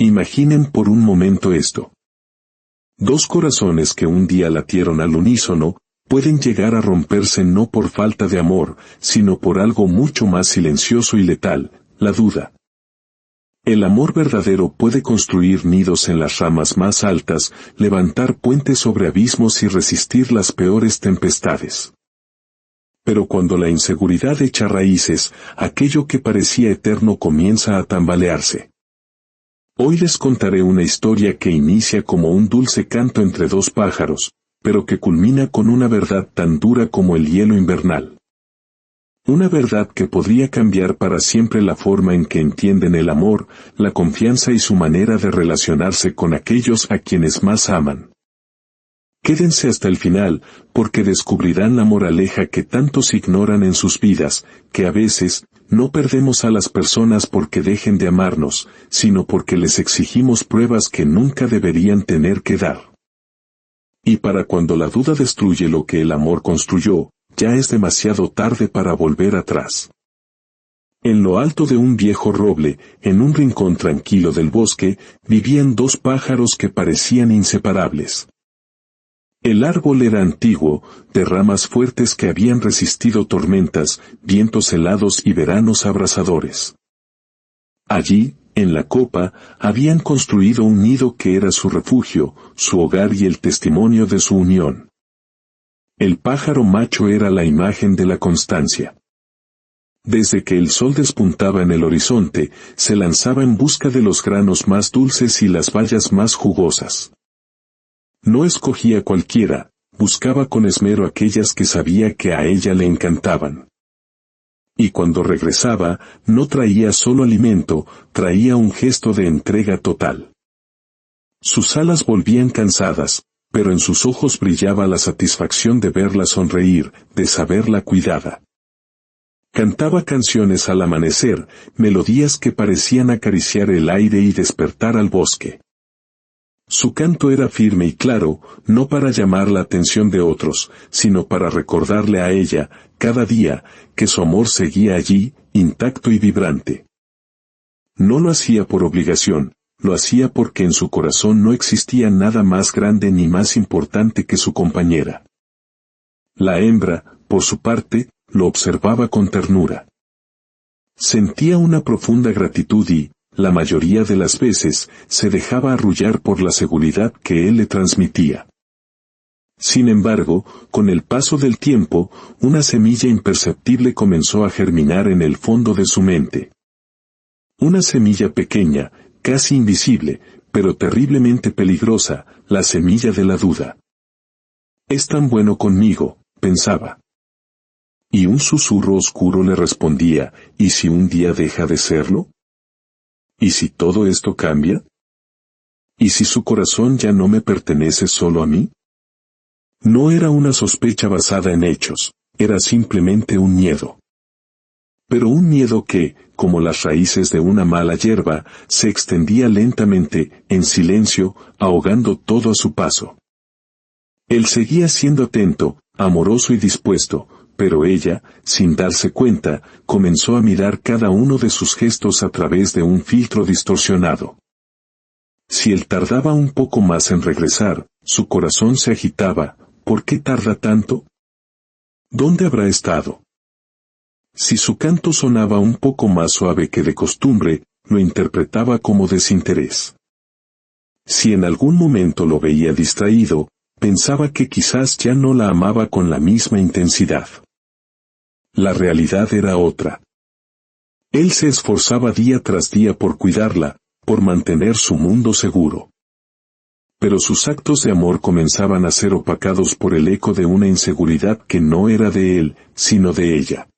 Imaginen por un momento esto. Dos corazones que un día latieron al unísono, pueden llegar a romperse no por falta de amor, sino por algo mucho más silencioso y letal, la duda. El amor verdadero puede construir nidos en las ramas más altas, levantar puentes sobre abismos y resistir las peores tempestades. Pero cuando la inseguridad echa raíces, aquello que parecía eterno comienza a tambalearse. Hoy les contaré una historia que inicia como un dulce canto entre dos pájaros, pero que culmina con una verdad tan dura como el hielo invernal. Una verdad que podría cambiar para siempre la forma en que entienden el amor, la confianza y su manera de relacionarse con aquellos a quienes más aman. Quédense hasta el final, porque descubrirán la moraleja que tantos ignoran en sus vidas, que a veces, no perdemos a las personas porque dejen de amarnos, sino porque les exigimos pruebas que nunca deberían tener que dar. Y para cuando la duda destruye lo que el amor construyó, ya es demasiado tarde para volver atrás. En lo alto de un viejo roble, en un rincón tranquilo del bosque, vivían dos pájaros que parecían inseparables. El árbol era antiguo, de ramas fuertes que habían resistido tormentas, vientos helados y veranos abrasadores. Allí, en la copa, habían construido un nido que era su refugio, su hogar y el testimonio de su unión. El pájaro macho era la imagen de la constancia. Desde que el sol despuntaba en el horizonte, se lanzaba en busca de los granos más dulces y las bayas más jugosas. No escogía cualquiera, buscaba con esmero aquellas que sabía que a ella le encantaban. Y cuando regresaba, no traía solo alimento, traía un gesto de entrega total. Sus alas volvían cansadas, pero en sus ojos brillaba la satisfacción de verla sonreír, de saberla cuidada. Cantaba canciones al amanecer, melodías que parecían acariciar el aire y despertar al bosque. Su canto era firme y claro, no para llamar la atención de otros, sino para recordarle a ella, cada día, que su amor seguía allí, intacto y vibrante. No lo hacía por obligación, lo hacía porque en su corazón no existía nada más grande ni más importante que su compañera. La hembra, por su parte, lo observaba con ternura. Sentía una profunda gratitud y, la mayoría de las veces, se dejaba arrullar por la seguridad que él le transmitía. Sin embargo, con el paso del tiempo, una semilla imperceptible comenzó a germinar en el fondo de su mente. Una semilla pequeña, casi invisible, pero terriblemente peligrosa, la semilla de la duda. «Es tan bueno conmigo», pensaba. Y un susurro oscuro le respondía, «¿Y si un día deja de serlo? ¿Y si todo esto cambia? ¿Y si su corazón ya no me pertenece solo a mí?». No era una sospecha basada en hechos, era simplemente un miedo. Pero un miedo que, como las raíces de una mala hierba, se extendía lentamente, en silencio, ahogando todo a su paso. Él seguía siendo atento, amoroso y dispuesto, pero ella, sin darse cuenta, comenzó a mirar cada uno de sus gestos a través de un filtro distorsionado. Si él tardaba un poco más en regresar, su corazón se agitaba. ¿Por qué tarda tanto? ¿Dónde habrá estado? Si su canto sonaba un poco más suave que de costumbre, lo interpretaba como desinterés. Si en algún momento lo veía distraído, pensaba que quizás ya no la amaba con la misma intensidad. La realidad era otra. Él se esforzaba día tras día por cuidarla, por mantener su mundo seguro. Pero sus actos de amor comenzaban a ser opacados por el eco de una inseguridad que no era de él, sino de ella.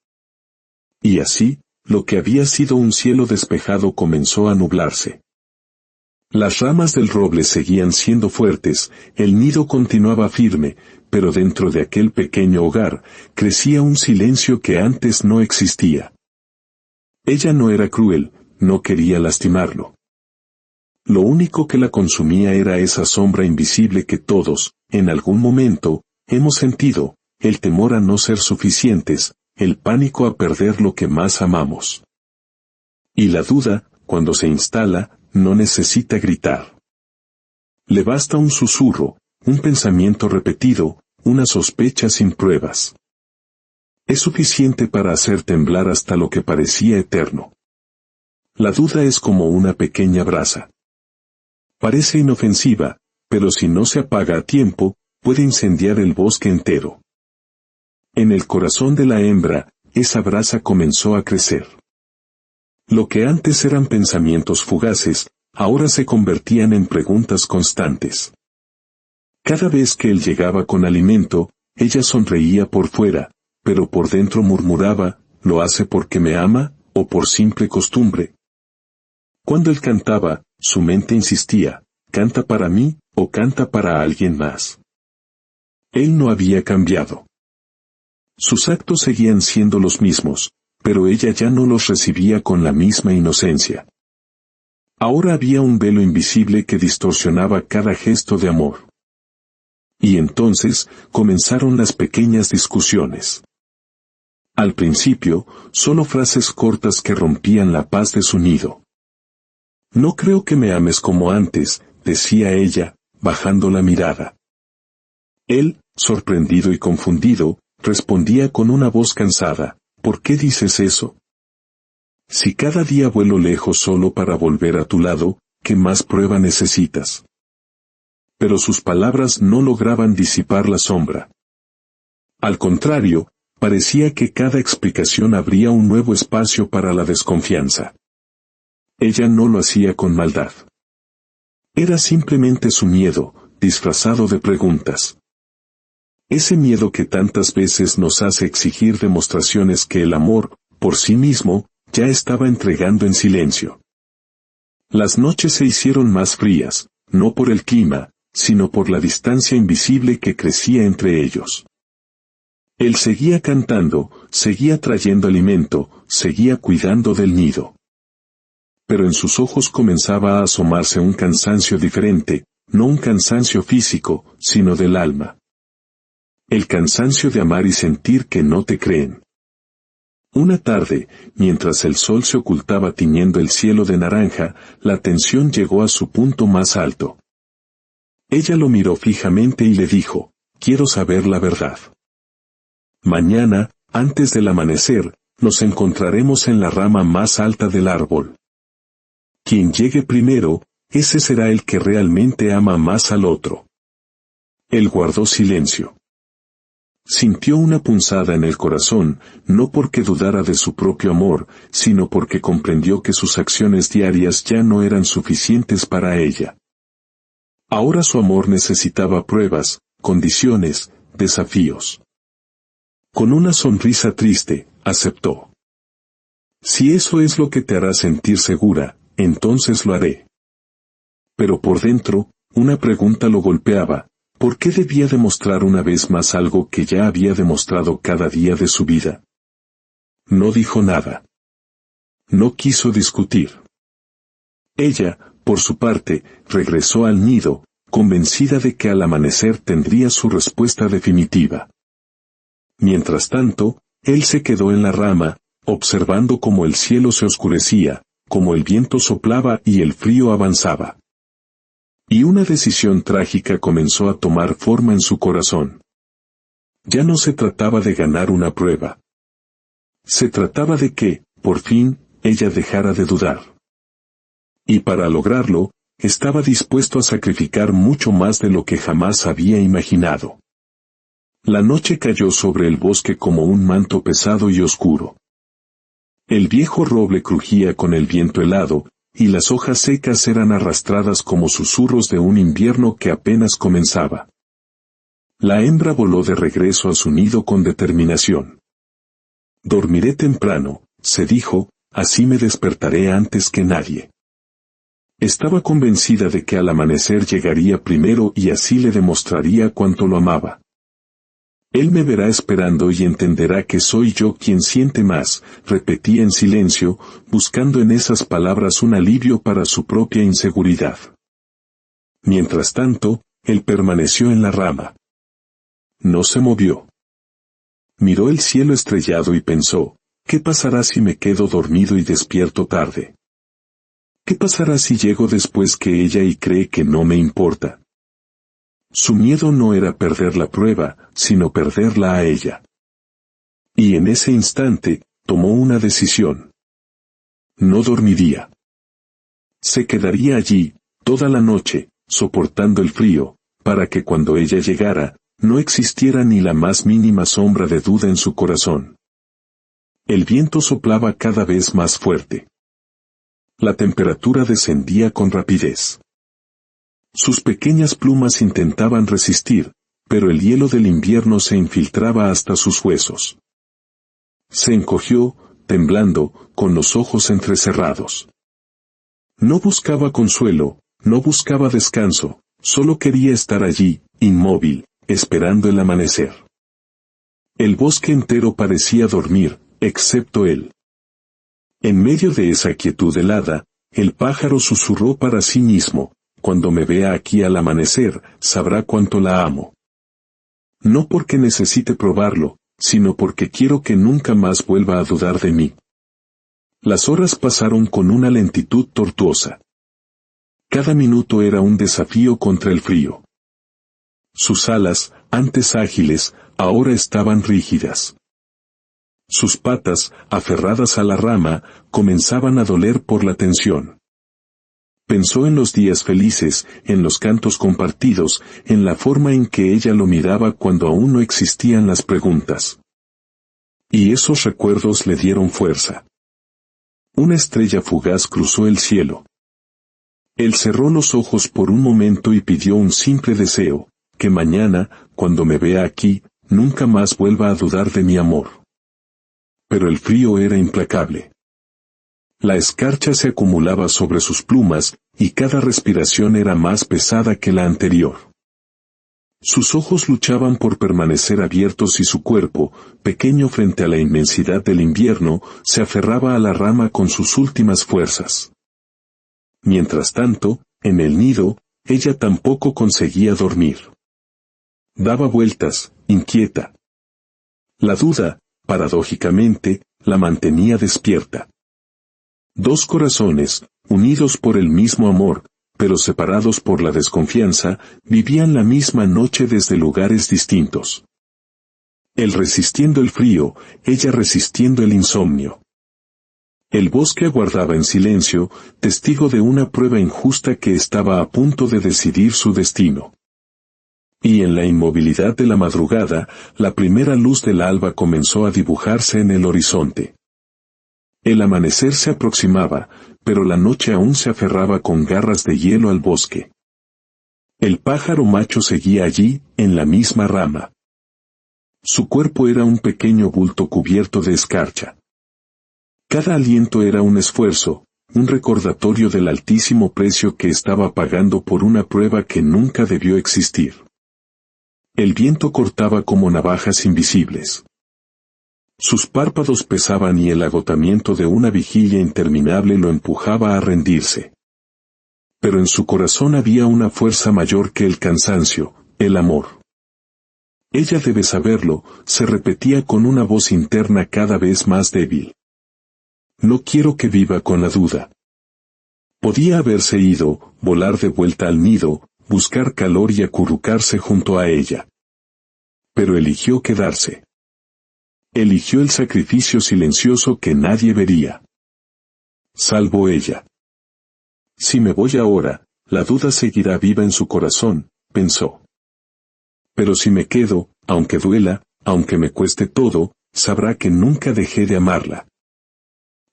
Y así, lo que había sido un cielo despejado comenzó a nublarse. Las ramas del roble seguían siendo fuertes, el nido continuaba firme, pero dentro de aquel pequeño hogar, crecía un silencio que antes no existía. Ella no era cruel, no quería lastimarlo. Lo único que la consumía era esa sombra invisible que todos, en algún momento, hemos sentido, el temor a no ser suficientes, el pánico a perder lo que más amamos. Y la duda, cuando se instala, no necesita gritar. Le basta un susurro, un pensamiento repetido, una sospecha sin pruebas. Es suficiente para hacer temblar hasta lo que parecía eterno. La duda es como una pequeña brasa. Parece inofensiva, pero si no se apaga a tiempo, puede incendiar el bosque entero. En el corazón de la hembra, esa brasa comenzó a crecer. Lo que antes eran pensamientos fugaces, ahora se convertían en preguntas constantes. Cada vez que él llegaba con alimento, ella sonreía por fuera, pero por dentro murmuraba, ¿lo hace porque me ama, o por simple costumbre? Cuando él cantaba, su mente insistía, ¿canta para mí, o canta para alguien más? Él no había cambiado. Sus actos seguían siendo los mismos, pero ella ya no los recibía con la misma inocencia. Ahora había un velo invisible que distorsionaba cada gesto de amor. Y entonces, comenzaron las pequeñas discusiones. Al principio, solo frases cortas que rompían la paz de su nido. No creo que me ames como antes, decía ella, bajando la mirada. Él, sorprendido y confundido, respondía con una voz cansada, ¿por qué dices eso? Si cada día vuelo lejos solo para volver a tu lado, ¿qué más prueba necesitas? Pero sus palabras no lograban disipar la sombra. Al contrario, parecía que cada explicación abría un nuevo espacio para la desconfianza. Ella no lo hacía con maldad. Era simplemente su miedo, disfrazado de preguntas. Ese miedo que tantas veces nos hace exigir demostraciones que el amor, por sí mismo, ya estaba entregando en silencio. Las noches se hicieron más frías, no por el clima, sino por la distancia invisible que crecía entre ellos. Él seguía cantando, seguía trayendo alimento, seguía cuidando del nido. Pero en sus ojos comenzaba a asomarse un cansancio diferente, no un cansancio físico, sino del alma. El cansancio de amar y sentir que no te creen. Una tarde, mientras el sol se ocultaba tiñendo el cielo de naranja, la tensión llegó a su punto más alto. Ella lo miró fijamente y le dijo, quiero saber la verdad. Mañana, antes del amanecer, nos encontraremos en la rama más alta del árbol. Quien llegue primero, ese será el que realmente ama más al otro. Él guardó silencio. Sintió una punzada en el corazón, no porque dudara de su propio amor, sino porque comprendió que sus acciones diarias ya no eran suficientes para ella. Ahora su amor necesitaba pruebas, condiciones, desafíos. Con una sonrisa triste, aceptó. Si eso es lo que te hará sentir segura, entonces lo haré. Pero por dentro, una pregunta lo golpeaba. ¿Por qué debía demostrar una vez más algo que ya había demostrado cada día de su vida? No dijo nada. No quiso discutir. Ella, por su parte, regresó al nido, convencida de que al amanecer tendría su respuesta definitiva. Mientras tanto, él se quedó en la rama, observando cómo el cielo se oscurecía, cómo el viento soplaba y el frío avanzaba. Y una decisión trágica comenzó a tomar forma en su corazón. Ya no se trataba de ganar una prueba. Se trataba de que, por fin, ella dejara de dudar. Y para lograrlo, estaba dispuesto a sacrificar mucho más de lo que jamás había imaginado. La noche cayó sobre el bosque como un manto pesado y oscuro. El viejo roble crujía con el viento helado, y las hojas secas eran arrastradas como susurros de un invierno que apenas comenzaba. La hembra voló de regreso a su nido con determinación. Dormiré temprano, se dijo, así me despertaré antes que nadie. Estaba convencida de que al amanecer llegaría primero y así le demostraría cuánto lo amaba. Él me verá esperando y entenderá que soy yo quien siente más, repetía en silencio, buscando en esas palabras un alivio para su propia inseguridad. Mientras tanto, él permaneció en la rama. No se movió. Miró el cielo estrellado y pensó, ¿qué pasará si me quedo dormido y despierto tarde? ¿Qué pasará si llego después que ella y cree que no me importa? Su miedo no era perder la prueba, sino perderla a ella. Y en ese instante, tomó una decisión. No dormiría. Se quedaría allí, toda la noche, soportando el frío, para que cuando ella llegara, no existiera ni la más mínima sombra de duda en su corazón. El viento soplaba cada vez más fuerte. La temperatura descendía con rapidez. Sus pequeñas plumas intentaban resistir, pero el hielo del invierno se infiltraba hasta sus huesos. Se encogió, temblando, con los ojos entrecerrados. No buscaba consuelo, no buscaba descanso, solo quería estar allí, inmóvil, esperando el amanecer. El bosque entero parecía dormir, excepto él. En medio de esa quietud helada, el pájaro susurró para sí mismo: cuando me vea aquí al amanecer, sabrá cuánto la amo. No porque necesite probarlo, sino porque quiero que nunca más vuelva a dudar de mí. Las horas pasaron con una lentitud tortuosa. Cada minuto era un desafío contra el frío. Sus alas, antes ágiles, ahora estaban rígidas. Sus patas, aferradas a la rama, comenzaban a doler por la tensión. Pensó en los días felices, en los cantos compartidos, en la forma en que ella lo miraba cuando aún no existían las preguntas. Y esos recuerdos le dieron fuerza. Una estrella fugaz cruzó el cielo. Él cerró los ojos por un momento y pidió un simple deseo: que mañana, cuando me vea aquí, nunca más vuelva a dudar de mi amor. Pero el frío era implacable. La escarcha se acumulaba sobre sus plumas, y cada respiración era más pesada que la anterior. Sus ojos luchaban por permanecer abiertos y su cuerpo, pequeño frente a la inmensidad del invierno, se aferraba a la rama con sus últimas fuerzas. Mientras tanto, en el nido, ella tampoco conseguía dormir. Daba vueltas, inquieta. La duda, paradójicamente, la mantenía despierta. Dos corazones, unidos por el mismo amor, pero separados por la desconfianza, vivían la misma noche desde lugares distintos. Él resistiendo el frío, ella resistiendo el insomnio. El bosque aguardaba en silencio, testigo de una prueba injusta que estaba a punto de decidir su destino. Y en la inmovilidad de la madrugada, la primera luz del alba comenzó a dibujarse en el horizonte. El amanecer se aproximaba, pero la noche aún se aferraba con garras de hielo al bosque. El pájaro macho seguía allí, en la misma rama. Su cuerpo era un pequeño bulto cubierto de escarcha. Cada aliento era un esfuerzo, un recordatorio del altísimo precio que estaba pagando por una prueba que nunca debió existir. El viento cortaba como navajas invisibles. Sus párpados pesaban y el agotamiento de una vigilia interminable lo empujaba a rendirse. Pero en su corazón había una fuerza mayor que el cansancio, el amor. Ella debe saberlo, se repetía con una voz interna cada vez más débil. No quiero que viva con la duda. Podía haberse ido, volar de vuelta al nido, buscar calor y acurrucarse junto a ella. Pero eligió quedarse. Eligió el sacrificio silencioso que nadie vería. Salvo ella. Si me voy ahora, la duda seguirá viva en su corazón, pensó. Pero si me quedo, aunque duela, aunque me cueste todo, sabrá que nunca dejé de amarla.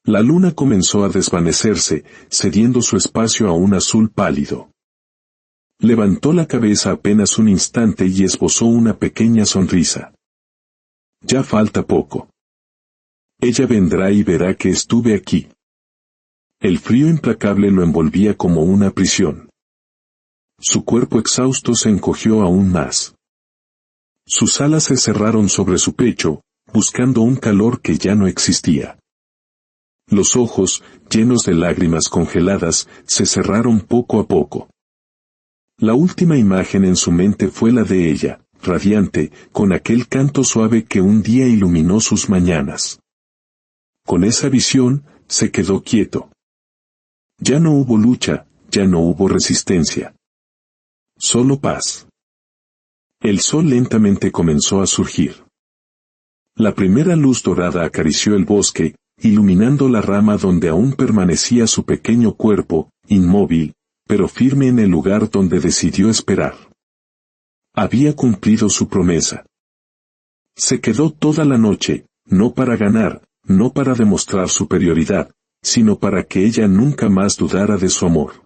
La luna comenzó a desvanecerse, cediendo su espacio a un azul pálido. Levantó la cabeza apenas un instante y esbozó una pequeña sonrisa. Ya falta poco. Ella vendrá y verá que estuve aquí. El frío implacable lo envolvía como una prisión. Su cuerpo exhausto se encogió aún más. Sus alas se cerraron sobre su pecho, buscando un calor que ya no existía. Los ojos, llenos de lágrimas congeladas, se cerraron poco a poco. La última imagen en su mente fue la de ella, radiante, con aquel canto suave que un día iluminó sus mañanas. Con esa visión, se quedó quieto. Ya no hubo lucha, ya no hubo resistencia. Solo paz. El sol lentamente comenzó a surgir. La primera luz dorada acarició el bosque, iluminando la rama donde aún permanecía su pequeño cuerpo, inmóvil, pero firme en el lugar donde decidió esperar. Había cumplido su promesa. Se quedó toda la noche, no para ganar, no para demostrar superioridad, sino para que ella nunca más dudara de su amor.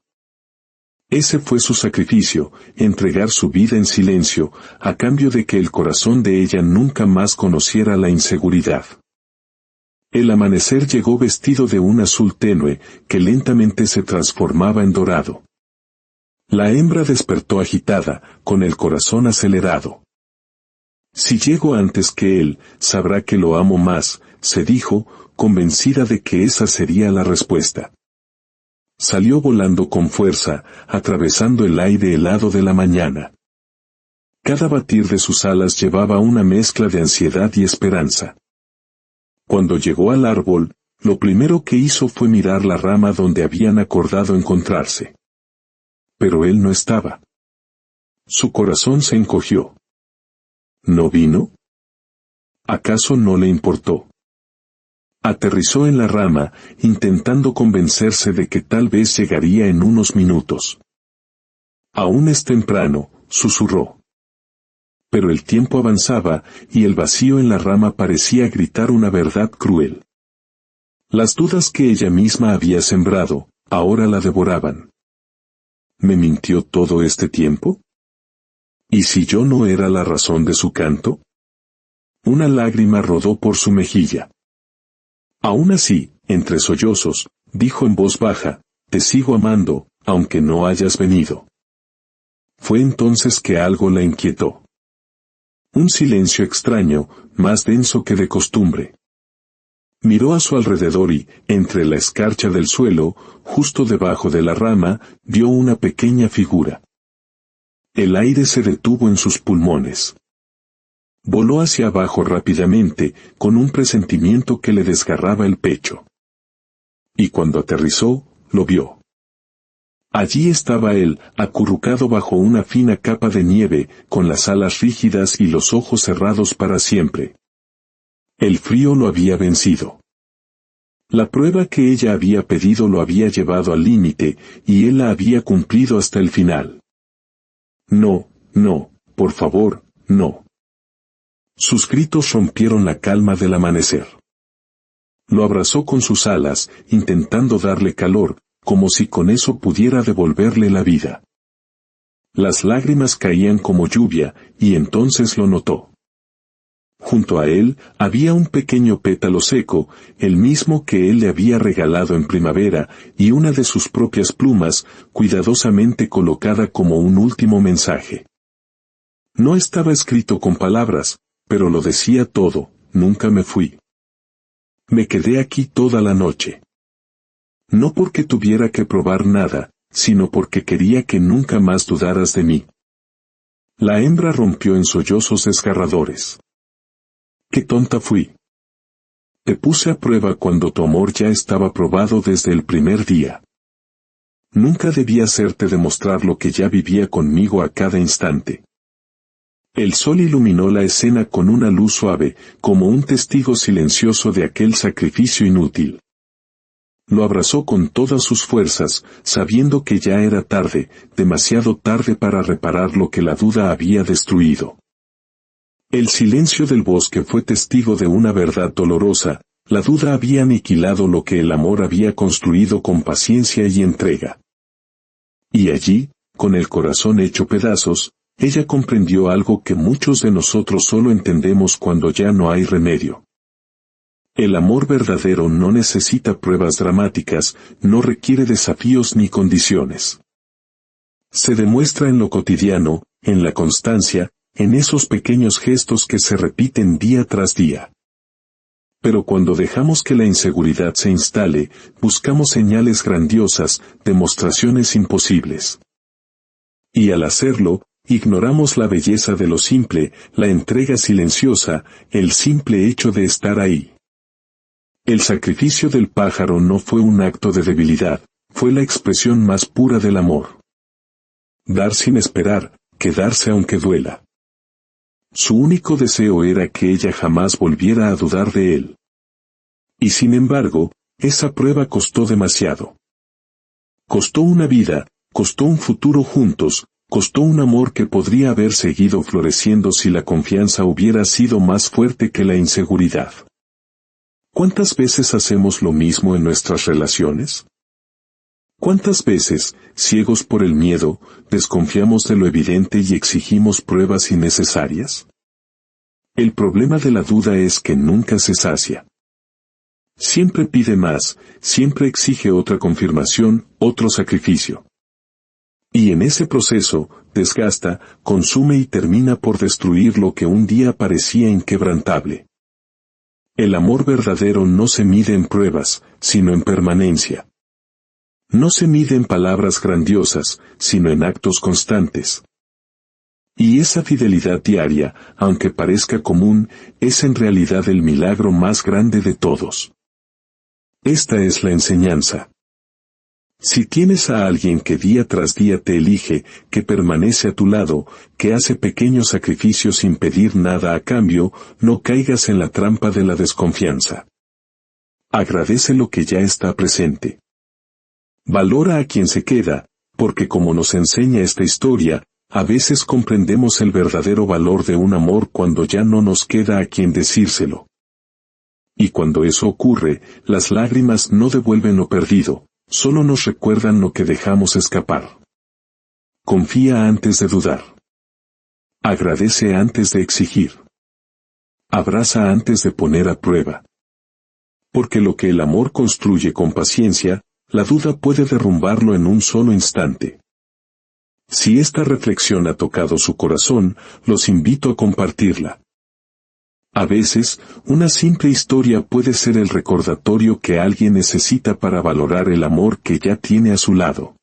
Ese fue su sacrificio, entregar su vida en silencio, a cambio de que el corazón de ella nunca más conociera la inseguridad. El amanecer llegó vestido de un azul tenue, que lentamente se transformaba en dorado. La hembra despertó agitada, con el corazón acelerado. Si llego antes que él, sabrá que lo amo más, se dijo, convencida de que esa sería la respuesta. Salió volando con fuerza, atravesando el aire helado de la mañana. Cada batir de sus alas llevaba una mezcla de ansiedad y esperanza. Cuando llegó al árbol, lo primero que hizo fue mirar la rama donde habían acordado encontrarse. Pero él no estaba. Su corazón se encogió. ¿No vino? ¿Acaso no le importó? Aterrizó en la rama, intentando convencerse de que tal vez llegaría en unos minutos. Aún es temprano, susurró. Pero el tiempo avanzaba, y el vacío en la rama parecía gritar una verdad cruel. Las dudas que ella misma había sembrado, ahora la devoraban. ¿Me mintió todo este tiempo? ¿Y si yo no era la razón de su canto? Una lágrima rodó por su mejilla. Aún así, entre sollozos, dijo en voz baja, te sigo amando, aunque no hayas venido. Fue entonces que algo la inquietó. Un silencio extraño, más denso que de costumbre. Miró a su alrededor y, entre la escarcha del suelo, justo debajo de la rama, vio una pequeña figura. El aire se detuvo en sus pulmones. Voló hacia abajo rápidamente, con un presentimiento que le desgarraba el pecho. Y cuando aterrizó, lo vio. Allí estaba él, acurrucado bajo una fina capa de nieve, con las alas rígidas y los ojos cerrados para siempre. El frío lo había vencido. La prueba que ella había pedido lo había llevado al límite, y él la había cumplido hasta el final. No, no, por favor, no. Sus gritos rompieron la calma del amanecer. Lo abrazó con sus alas, intentando darle calor, como si con eso pudiera devolverle la vida. Las lágrimas caían como lluvia, y entonces lo notó. Junto a él, había un pequeño pétalo seco, el mismo que él le había regalado en primavera, y una de sus propias plumas, cuidadosamente colocada como un último mensaje. No estaba escrito con palabras, pero lo decía todo, nunca me fui. Me quedé aquí toda la noche. No porque tuviera que probar nada, sino porque quería que nunca más dudaras de mí. La hembra rompió en sollozos desgarradores. ¡Qué tonta fui! Te puse a prueba cuando tu amor ya estaba probado desde el primer día. Nunca debí hacerte demostrar lo que ya vivía conmigo a cada instante. El sol iluminó la escena con una luz suave, como un testigo silencioso de aquel sacrificio inútil. Lo abrazó con todas sus fuerzas, sabiendo que ya era tarde, demasiado tarde para reparar lo que la duda había destruido. El silencio del bosque fue testigo de una verdad dolorosa, la duda había aniquilado lo que el amor había construido con paciencia y entrega. Y allí, con el corazón hecho pedazos, ella comprendió algo que muchos de nosotros solo entendemos cuando ya no hay remedio. El amor verdadero no necesita pruebas dramáticas, no requiere desafíos ni condiciones. Se demuestra en lo cotidiano, en la constancia, en esos pequeños gestos que se repiten día tras día. Pero cuando dejamos que la inseguridad se instale, buscamos señales grandiosas, demostraciones imposibles. Y al hacerlo, ignoramos la belleza de lo simple, la entrega silenciosa, el simple hecho de estar ahí. El sacrificio del pájaro no fue un acto de debilidad, fue la expresión más pura del amor. Dar sin esperar, quedarse aunque duela. Su único deseo era que ella jamás volviera a dudar de él. Y sin embargo, esa prueba costó demasiado. Costó una vida, costó un futuro juntos, costó un amor que podría haber seguido floreciendo si la confianza hubiera sido más fuerte que la inseguridad. ¿Cuántas veces hacemos lo mismo en nuestras relaciones? ¿Cuántas veces, ciegos por el miedo, desconfiamos de lo evidente y exigimos pruebas innecesarias? El problema de la duda es que nunca se sacia. Siempre pide más, siempre exige otra confirmación, otro sacrificio. Y en ese proceso, desgasta, consume y termina por destruir lo que un día parecía inquebrantable. El amor verdadero no se mide en pruebas, sino en permanencia. No se mide en palabras grandiosas, sino en actos constantes. Y esa fidelidad diaria, aunque parezca común, es en realidad el milagro más grande de todos. Esta es la enseñanza. Si tienes a alguien que día tras día te elige, que permanece a tu lado, que hace pequeños sacrificios sin pedir nada a cambio, no caigas en la trampa de la desconfianza. Agradece lo que ya está presente. Valora a quien se queda, porque como nos enseña esta historia, a veces comprendemos el verdadero valor de un amor cuando ya no nos queda a quien decírselo. Y cuando eso ocurre, las lágrimas no devuelven lo perdido, solo nos recuerdan lo que dejamos escapar. Confía antes de dudar. Agradece antes de exigir. Abraza antes de poner a prueba. Porque lo que el amor construye con paciencia, la duda puede derrumbarlo en un solo instante. Si esta reflexión ha tocado su corazón, los invito a compartirla. A veces, una simple historia puede ser el recordatorio que alguien necesita para valorar el amor que ya tiene a su lado.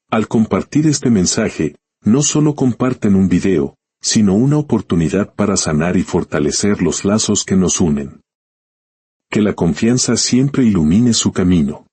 Al compartir este mensaje, no solo comparten un video, sino una oportunidad para sanar y fortalecer los lazos que nos unen. Que la confianza siempre ilumine su camino.